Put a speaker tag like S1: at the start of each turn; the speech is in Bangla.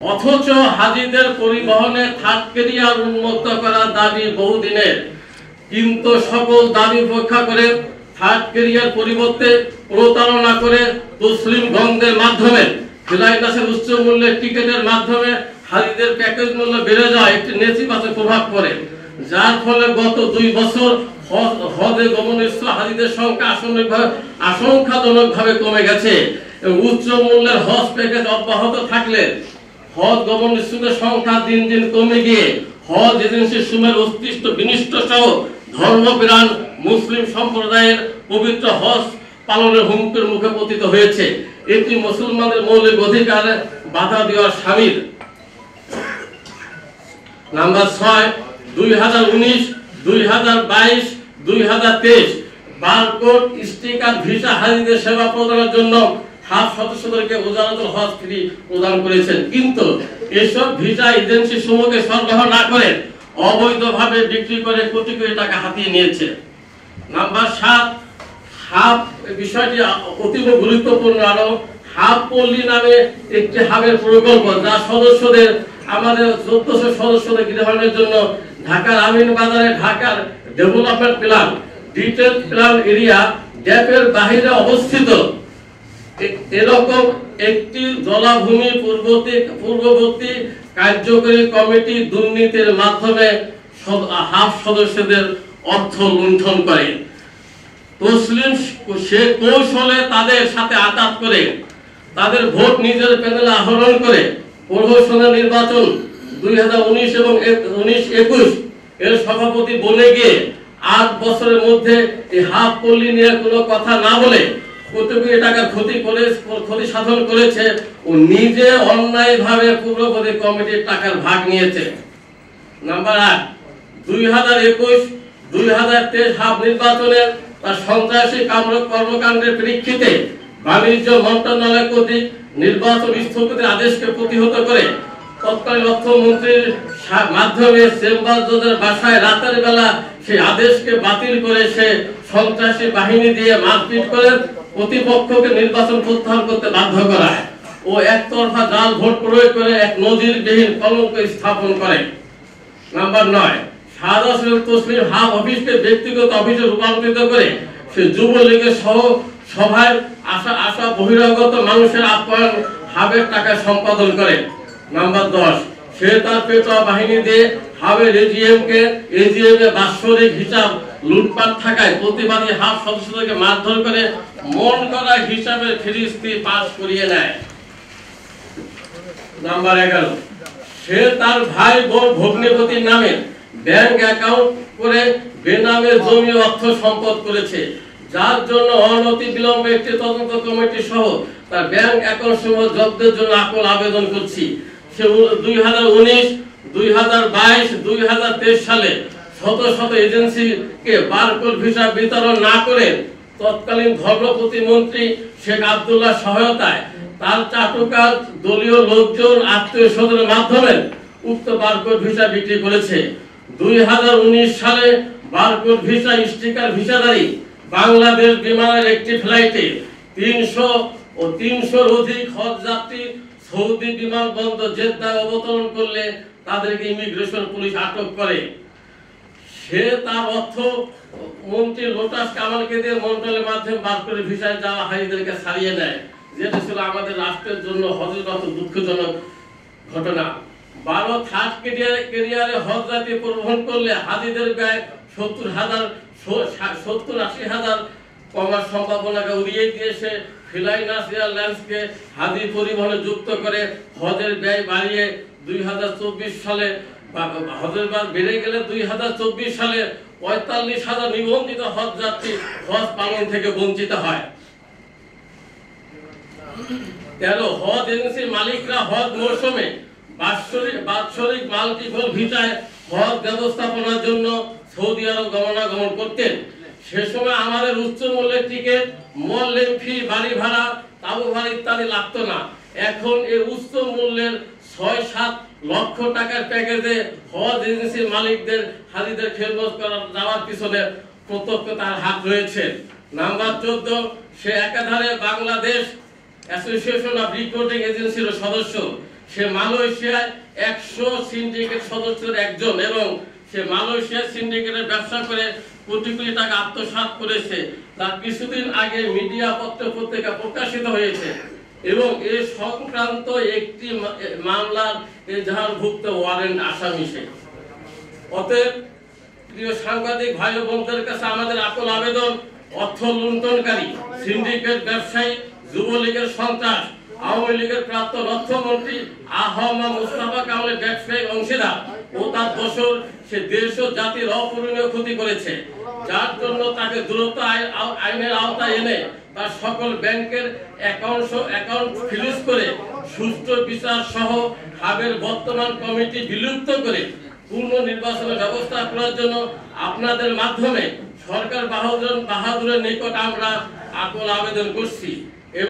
S1: অথচ হাজীদের পরিবহনে থার্ড ক্যারিয়ার উন্মুক্ত করার দাবি বহুদিনের, কিন্তু সকল দাবি উপেক্ষা করে থার্ড ক্যারিয়ার পরিবর্তে প্রতারণা করে মুসলিমগণদের মাধ্যমে ফ্লাইনাসের উচ্চ মূল্যের টিকিটের মাধ্যমে হাজীদের প্যাকেজ মূল্য বেড়ে যাওয়া একটি নেতিবাচক প্রভাব পড়ে, যার ফলে গত 2 বছর হজে গমনস্থ হাজীদের সংখ্যা আশঙ্কাজনকভাবে কমে গেছে। উচ্চ মূল্যের হজ প্যাকেজ অব্যাহত থাকলে হজ গমনস্থদের সংখ্যা দিন দিন কমে গিয়ে হজ এজেন্সির সুমের অস্তিত্ব বিনষ্ট সহ ধর্মপ্রাণ মুসলিম সম্প্রদায়ের পবিত্র হজ পালনের হুমকির মুখে পতিত হয়েছে। এটি মুসলমানদের মৌলিক অধিকারে বাধা দেওয়ার শামিল। নাম্বার 6, 2019, 2022, 2023 বারকোড স্টিকার ভিসা হাজীদের সেবা প্রদানের জন্য হাফ সদস্যদেরকে ওজারাতুল হজ ফ্রি প্রদান করেছেন, কিন্তু এসব ভিসা এজেন্সি সমূহকে সরবরাহ না করে অবৈধভাবে বিক্রি করে কোটি কোটি টাকা হাতিয়ে নিয়েছে। নাম্বার 7, হাব বিষয়টি অতীব গুরুত্বপূর্ণ। আরো হাব পল্লী নামে একটি হাবের প্রকল্প, যা সদস্যদের আমাদের 1400 সদস্যদের গৃহায়নের জন্য ঢাকার আমিন বাজারে ঢাকার development plan detail plan area ড্যাপের বাইরে অবস্থিত এরকম একটি জলাভূমি পূর্ববর্তী কার্যকরী কমিটি দুর্নীতির মাধ্যমে হাফ সদস্যদের অর্থ লুণ্ঠন করে। তসলিম সে কৌশলে তাদের সাথে আঘাত করে তাদের ভোট নিজের প্যানেলে আহরণ করে প্রহসনের নির্বাচন 2019 এবং 19-21 এর সভাপতি বনে গিয়ে 8 বছরের মধ্যে এই হাফ পল্লী নিয়ে কোনো কথা না বলে কোটি কোটি টাকার ক্ষতি সাধন করেছে ও নিজে অন্যায়ভাবে পূর্ববর্তী কমিটির টাকার ভাগ নিয়েছে। নাম্বার 8, 2021-2023 হাফ নির্বাচনের তার সন্ত্রাসী কর্মকাণ্ডের প্রেক্ষিতে বাণিজ্য মন্ত্রণালয় কর্তৃক নির্বাচন স্থগিতের আদেশকে প্রতিহত করে তৎকালীন অর্থমন্ত্রীর মাধ্যমে চেম্বার জজের বাসায় রাতের বেলা সেই আদেশকে বাতিল করে সে সন্ত্রাসী বাহিনী দিয়ে মারপিট করে প্রতিপক্ষকে নির্বাচন প্রত্যাহার করতে বাধ্য করায় ও একতরফা জাল ভোট প্রয়োগ করে এক নজিরবিহীন কলঙ্ক স্থাপন করে। নাম্বার 9, শাহজাহান তসলিম হাব অফিসকে ব্যক্তিগত অফিসে রূপান্তরিত করে সে যুবলীগের সহ সভায় আসা বহিরাগত মানুষের আপ্যায়ন হাবের টাকা সম্পাদন করে। নাম্বার 10, সে তার পেটোয়া বাহিনী দিয়ে হাবের এজিএম এ বাৎসরিক হিসাব লুটপাট থাকায় প্রতিবাদী হাব সদস্যদেরকে মারধর করে মন করা হিসাবের ফিরিস্তি পাস করিয়ে নেয়। নাম্বার 11, সে তার ভাই বোন ভগ্নিপতির নামে ব্যাংক অ্যাকাউন্ট করে বেনামে জমি অর্থ সম্পদ করেছে, যার জন্য অনতি বিলম্বে একটি তদন্ত কমিটি সহ তার ব্যাংক অ্যাকাউন্ট সমূহ জব্দের জন্য আকল আবেদন করছি। সে 2019, 2022, 2023 সালে শত শত এজেন্সিকে বারকোড ভিসা বিতরণ না করে তৎকালীন ধর্ম প্রতিমন্ত্রী শেখ আব্দুল্লাহ সহায়তায় তার চাটুকার দলীয় লোকজন আত্মীয় স্বজনের মাধ্যমে উক্ত বারকোড ভিসা বিক্রি করেছে। 2019 সালে বারকোড ভিসা স্টিকার ভিসাধারী বাংলাদেশ বিমানের একটি ফ্লাইটে 300 অধিক হজ যাত্রী সৌদি বিমানবন্দর জেদ্দায় অবতরণ করলে তাদেরকে ইমিগ্রেশন পুলিশ আটক করে। সে তার অর্থ মন্ত্রী লোটাস কামালকে দিয়ে মন্ত্রণালয়ের মাধ্যমে বারকোড ভিসায় যাওয়া হাজীদেরকে ছাড়িয়ে নেয়, যেটা ছিল আমাদের রাষ্ট্রের জন্য হজের মতো দুঃখজনক ঘটনা। 12 থার্ড ক্যারিয়ারে হজ যাত্রী পরিবহন করলে হাজীদের ব্যয় 70-80 কমার সম্ভাবনাকে উড়িয়ে দিয়ে সে ফ্লাইনাস এয়ারলাইন্সকে হাজী পরিবহনে যুক্ত করে হজের ব্যয় বাড়িয়ে 2024 সালে হজের ব্যয় বেড়ে গেলে 2024 সালে 45,000 নিবন্ধিত হজ যাত্রী হজ পালন থেকে বঞ্চিত হয়। 13, হজ এজেন্সির মালিকরা হজ মৌসুমে বাৎসরিক মাল্টিপল ভিসায় হজ ব্যবস্থাপনার জন্য সৌদি আরব গমনাগমন করতেন। সে সময় আমাদের উচ্চ মূল্যের টিকিট, মল্লিম ফি, বাড়ি ভাড়া, তাবু ভাড়া ইত্যাদি লাগতো না। এখন এই উচ্চ মূল্যের 6-7 লক্ষ টাকার প্যাকেজে হজ এজেন্সির মালিকদের হাজীদের খেদমত করার যাওয়ার পিছনে প্রত্যক্ষ তার হাত রয়েছে। নাম্বার 14, সে একাধারে বাংলাদেশ অ্যাসোসিয়েশন অফ রিক্রুটিং এজেন্সির সদস্য। সে মালয়েশিয়ায় 100 সিন্ডিকেট সদস্যের একজন এবং সে মালয়েশিয়া সিন্ডিকেটের ব্যবসা করে কোটি কোটি টাকা আত্মসাৎ করেছে। তা কিছুদিন আগে মিডিয়া পত্র পত্রিকা প্রকাশিত হয়েছে এবং এ সংক্রান্ত একটি মামলার এজাহারভুক্ত ওয়ারেন্ট আসামি সে। অতএব প্রিয় সাংবাদিক ভাই ও বোনদের কাছে আমাদের আকুল আবেদন, অর্থ লুণ্ঠনকারী, সিন্ডিকেট ব্যবসায়ী, যুবলীগের সন্ত্রাস, আওয়ামী লীগের প্রাক্তন অর্থমন্ত্রী আহমদ মুস্তাফা কামালের ব্যবসায়িক অংশীদার ও তার দোসর সে দেশ ও জাতির অপূরণীয় ক্ষতি করেছে, যার জন্য তাকে দ্রুত আইনের আওতায় এনে তার সকল ব্যাংকের অ্যাকাউন্ট ফ্রিজ করে সুষ্ঠু বিচার সহ হাবের বর্তমান কমিটি বিলুপ্ত করে পূর্ণ নির্বাচনের ব্যবস্থা করার জন্য আপনাদের মাধ্যমে সরকার বাহাদুরের নিকট আমরা আকুল আবেদন করছি।